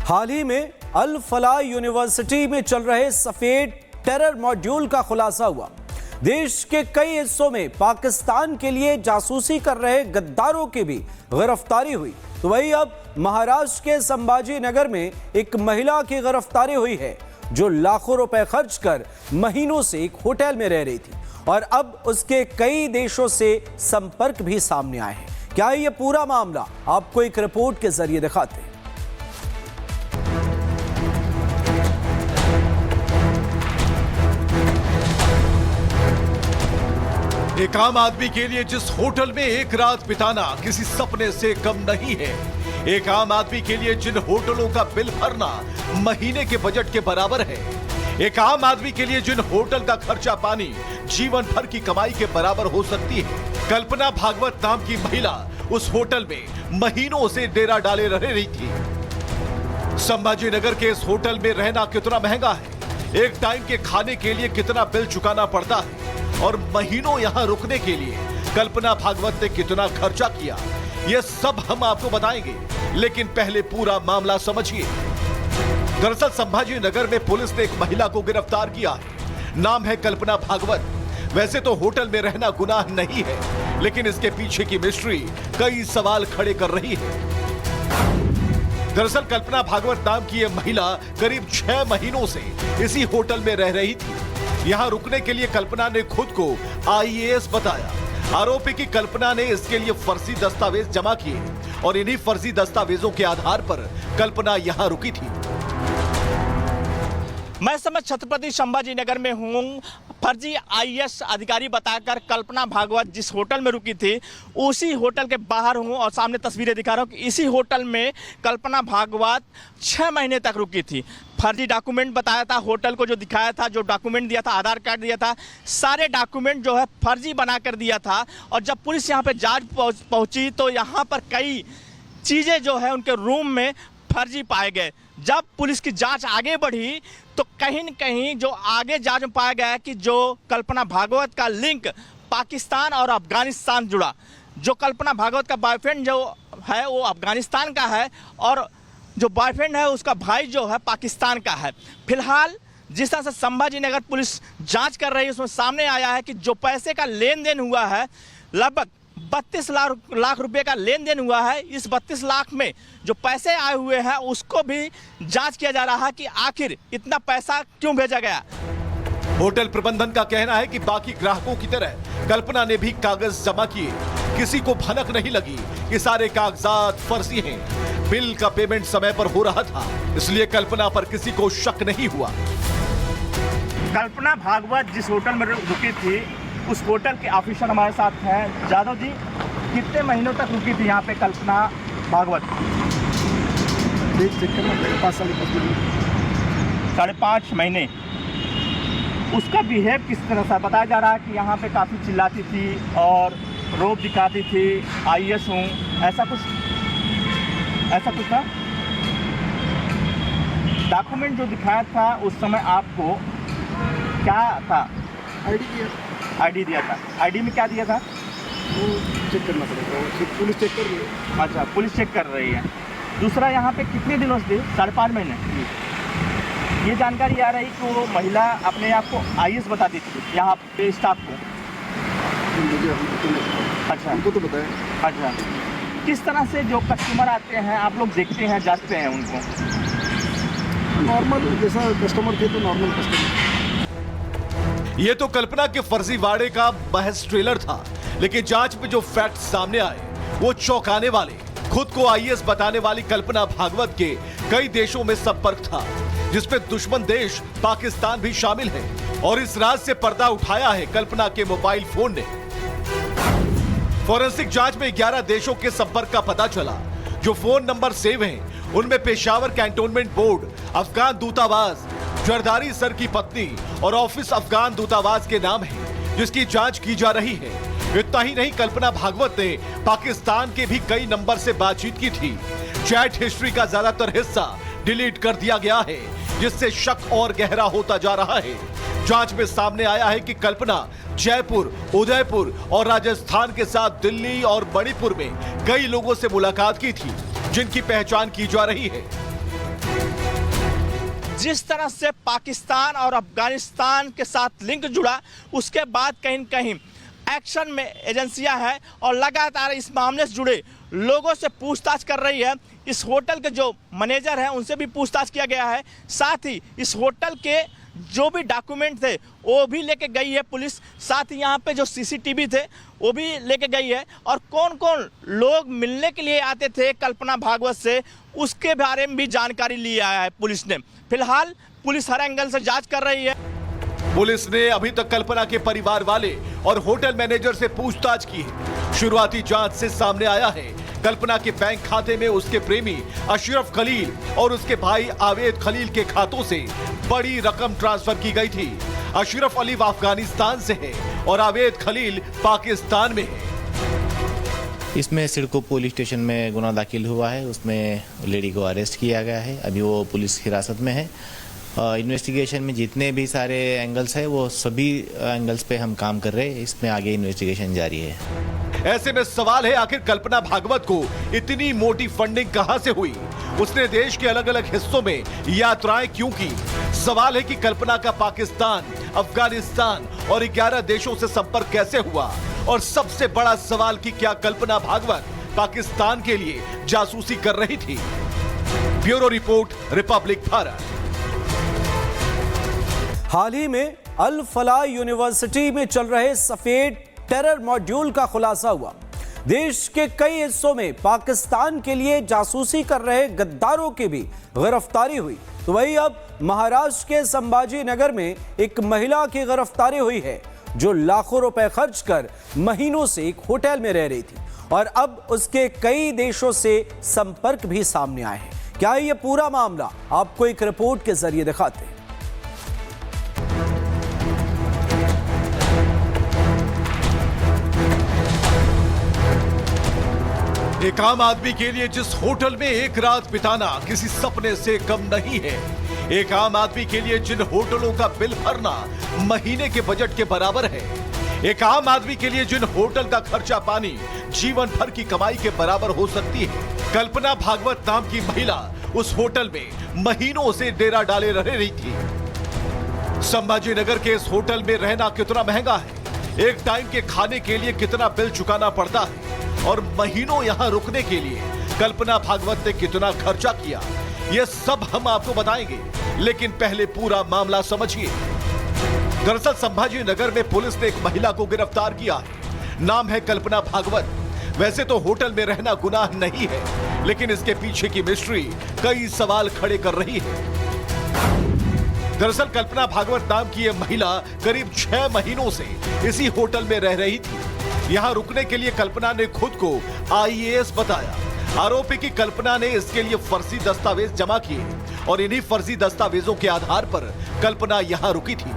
हाल ही में अल फलाह यूनिवर्सिटी में चल रहे सफेद टेरर मॉड्यूल का खुलासा हुआ। देश के कई हिस्सों में पाकिस्तान के लिए जासूसी कर रहे गद्दारों की भी गिरफ्तारी हुई। तो वही अब महाराष्ट्र के संभाजी नगर में एक महिला की गिरफ्तारी हुई है जो लाखों रुपए खर्च कर महीनों से एक होटल में रह रही थी और अब उसके कई देशों से संपर्क भी सामने आए हैं। क्या है ये पूरा मामला, आपको एक रिपोर्ट के जरिए दिखाते हैं। एक आम आदमी के लिए जिस होटल में एक रात बिताना किसी सपने से कम नहीं है, एक आम आदमी के लिए जिन होटलों का बिल भरना महीने के बजट के बराबर है, एक आम आदमी के लिए जिन होटल का खर्चा पानी जीवन भर की कमाई के बराबर हो सकती है, कल्पना भागवत नाम की महिला उस होटल में महीनों से डेरा डाले रह रही थी। संभाजी नगर के इस होटल में रहना कितना महंगा है, एक टाइम के खाने के लिए कितना बिल चुकाना पड़ता है और महीनों यहां रुकने के लिए कल्पना भागवत ने कितना खर्चा किया, यह सब हम आपको बताएंगे। लेकिन पहले पूरा मामला समझिए। दरअसल संभाजी नगर में पुलिस ने एक महिला को गिरफ्तार किया है। नाम है कल्पना भागवत। वैसे तो होटल में रहना गुनाह नहीं है, लेकिन इसके पीछे की मिस्ट्री कई सवाल खड़े कर रही है। दरअसल कल्पना भागवत नाम की यह महिला करीब 6 महीनों से इसी होटल में रह रही थी। यहां रुकने के लिए कल्पना ने खुद को आईएएस बताया। आरोप है कि कल्पना ने इसके लिए फर्जी दस्तावेज जमा किए और इन्हीं फर्जी दस्तावेजों के आधार पर कल्पना यहां रुकी थी। मैं समय छत्रपति संभाजी नगर में हूं। फर्जी आईएएस अधिकारी बताकर कल्पना भागवत जिस होटल में रुकी थी उसी होटल के बाहर हूं और सामने तस्वीरें दिखा रहा हूं कि इसी होटल में कल्पना भागवत 6 महीने तक रुकी थी। फर्जी डॉक्यूमेंट बताया था, होटल को जो दिखाया था, जो डॉक्यूमेंट दिया था, आधार कार्ड दिया था, सारे डॉक्यूमेंट जो है फर्जी बना कर दिया था। और जब पुलिस यहाँ पे जांच पहुंची तो यहाँ पर कई चीज़ें जो है उनके रूम में फर्जी पाए गए। जब पुलिस की जांच आगे बढ़ी तो कहीं न कहीं जो आगे जांच में पाया गया कि जो कल्पना भागवत का लिंक पाकिस्तान और अफगानिस्तान जुड़ा। जो कल्पना भागवत का बॉयफ्रेंड जो है वो अफगानिस्तान का है और जो बॉयफ्रेंड है उसका भाई जो है पाकिस्तान का है। फिलहाल जिस तरह से संभाजी नगर पुलिस जांच कर रही है उसमें सामने आया है कि जो पैसे का लेन देन हुआ है लगभग 32 लाख रुपए का लेन देन हुआ है। इस 32 लाख में जो पैसे आए हुए हैं उसको भी जांच किया जा रहा है कि आखिर इतना पैसा क्यों भेजा गया। होटल प्रबंधन का कहना है कि बाकी ग्राहकों की तरह कल्पना ने भी कागज जमा किए। किसी को भनक नहीं लगी कि सारे कागजात फर्जी हैं। बिल का पेमेंट समय पर हो रहा था, इसलिए कल्पना पर किसी को शक नहीं हुआ। कल्पना भागवत जिस होटल में रुकी थी उस होटल के ऑफिसर हमारे साथ हैं। जादव जी, कितने महीनों तक रुकी थी यहाँ पे कल्पना भागवत? 5.5 महीने। उसका बिहेव किस तरह से बताया जा रहा है कि यहाँ पे काफ़ी चिल्लाती थी और रोब दिखाती थी, आईएएस हूँ, ऐसा कुछ था। डॉक्यूमेंट जो दिखाया था उस समय आपको क्या था? आईडी दिया था। आईडी में क्या दिया था? वो चेक करना पड़ेगा, पुलिस चेक कर रही है। अच्छा, पुलिस चेक कर रही है। दूसरा, यहाँ पे कितने दिनों से? 5.5 महीने। ये जानकारी आ रही कि वो महिला अपने आप को आईएएस बताती थी यहाँ पे स्टाफ को। अच्छा, उनको तो बताया। अच्छा, किस तरह से जो कस्टमर आते हैं आप लोग देखते हैं, जांचते हैं उनको? नॉर्मल जैसा कस्टमर थे तो नॉर्मल कस्टमर। ये तो कल्पना के फर्जीवाड़े का महज ट्रेलर था, लेकिन जांच में जो फैक्ट सामने आए वो चौंकाने वाले। खुद को आईएएस बताने वाली कल्पना भागवत के कई देशों में संपर्क था, जिसमें दुश्मन देश पाकिस्तान भी शामिल है। और इस राज से पर्दा उठाया है कल्पना के मोबाइल फोन ने। फॉरेंसिक जांच में 11 देशों के संपर्क का पता चला। जो फोन नंबर सेव हैं उनमें पेशावर कैंटोनमेंट बोर्ड, अफगान दूतावास, जरदारी सर की पत्नी और ऑफिस अफगान दूतावास के नाम है, जिसकी जांच की जा रही है। इतना ही नहीं, कल्पना भागवत ने पाकिस्तान के भी कई नंबर से बातचीत की थी। चैट हिस्ट्री का ज्यादातर हिस्सा डिलीट कर दिया गया है, जिससे शक और गहरा होता जा रहा है। जांच में सामने आया है कि कल्पना जयपुर, उदयपुर और राजस्थान के साथ दिल्ली और मणिपुर में कई लोगों से मुलाकात की थी, जिनकी पहचान की जा रही है। जिस तरह से पाकिस्तान और अफगानिस्तान के साथ लिंक जुड़ा, उसके बाद कहीं न कहीं एक्शन में एजेंसियां हैं और लगातार इस मामले से जुड़े लोगों से पूछताछ कर रही है। इस होटल के जो मैनेजर हैं उनसे भी पूछताछ किया गया है। साथ ही इस होटल के जो भी डॉक्यूमेंट थे वो भी लेके गई है पुलिस। साथ ही यहाँ पे जो सीसीटीवी थे वो भी लेके गई है। और कौन कौन लोग मिलने के लिए आते थे कल्पना भागवत से, उसके बारे में भी जानकारी लिया है पुलिस ने। फिलहाल पुलिस हर एंगल से जांच कर रही है। पुलिस ने अभी तक कल्पना के परिवार वाले और होटल मैनेजर से पूछताछ की है। शुरुआती जांच से सामने आया है कल्पना के बैंक खाते में उसके प्रेमी अशरफ खलील और उसके भाई आवेद खलील के खातों से बड़ी रकम ट्रांसफर की गई थी। अशरफ अली अफगानिस्तान से है और आवेद खलील पाकिस्तान में है। इसमें सिडको पुलिस स्टेशन में गुना दाखिल हुआ है, उसमें लेडी को अरेस्ट किया गया है। अभी वो पुलिस हिरासत में है। इन्वेस्टिगेशन में जितने भी सारे एंगल्स है वो सभी एंगल्स पे हम काम कर रहे हैं। इसमें आगे इन्वेस्टिगेशन जारी है। ऐसे में सवाल है, आखिर कल्पना भागवत को इतनी मोटी फंडिंग कहां से हुई? उसने देश के अलग अलग हिस्सों में यात्राएं क्यों की? सवाल है कि कल्पना का पाकिस्तान, अफगानिस्तान और 11 देशों से संपर्क कैसे हुआ? और सबसे बड़ा सवाल कि क्या कल्पना भागवत पाकिस्तान के लिए जासूसी कर रही थी? Bureau report, Republic Bharat. हाल ही में अल फलाह यूनिवर्सिटी में चल रहे सफेद टेरर मॉड्यूल का खुलासा हुआ। देश के कई हिस्सों में पाकिस्तान के लिए जासूसी कर रहे गद्दारों की भी गिरफ्तारी हुई। तो वही अब महाराष्ट्र के संभाजी नगर में एक महिला की गिरफ्तारी हुई है जो लाखों रुपए खर्च कर महीनों से एक होटल में रह रही थी और अब उसके कई देशों से संपर्क भी सामने आए हैं। क्या है ये पूरा मामला, आपको एक रिपोर्ट के जरिए दिखाते हैं। एक आम आदमी के लिए जिस होटल में एक रात बिताना किसी सपने से कम नहीं है, एक आम आदमी के लिए जिन होटलों का बिल भरना महीने के बजट के बराबर है, एक आम आदमी के लिए जिन होटल का खर्चा पानी जीवन भर की कमाई के बराबर हो सकती है, कल्पना भागवत नाम की महिला उस होटल में महीनों से डेरा डाले रह रही थी। संभाजी नगर के इस होटल में रहना कितना महंगा है, एक टाइम के खाने के लिए कितना बिल चुकाना पड़ता है और महीनों यहां रुकने के लिए कल्पना भागवत ने कितना खर्चा किया, यह सब हम आपको बताएंगे। लेकिन पहले पूरा मामला समझिए। दरअसल संभाजी नगर में पुलिस ने एक महिला को गिरफ्तार किया है। नाम है कल्पना भागवत। वैसे तो होटल में रहना गुनाह नहीं है, लेकिन इसके पीछे की मिस्ट्री कई सवाल खड़े कर रही है। दरअसल कल्पना भागवत नाम की यह महिला करीब 6 महीनों से इसी होटल में रह रही थी। यहां रुकने के लिए कल्पना ने खुद को IAS बताया। आरोप है कि कल्पना ने इसके लिए फर्जी दस्तावेज जमा किए और इन्हीं फर्जी दस्तावेजों के आधार पर कल्पना यहां रुकी थी।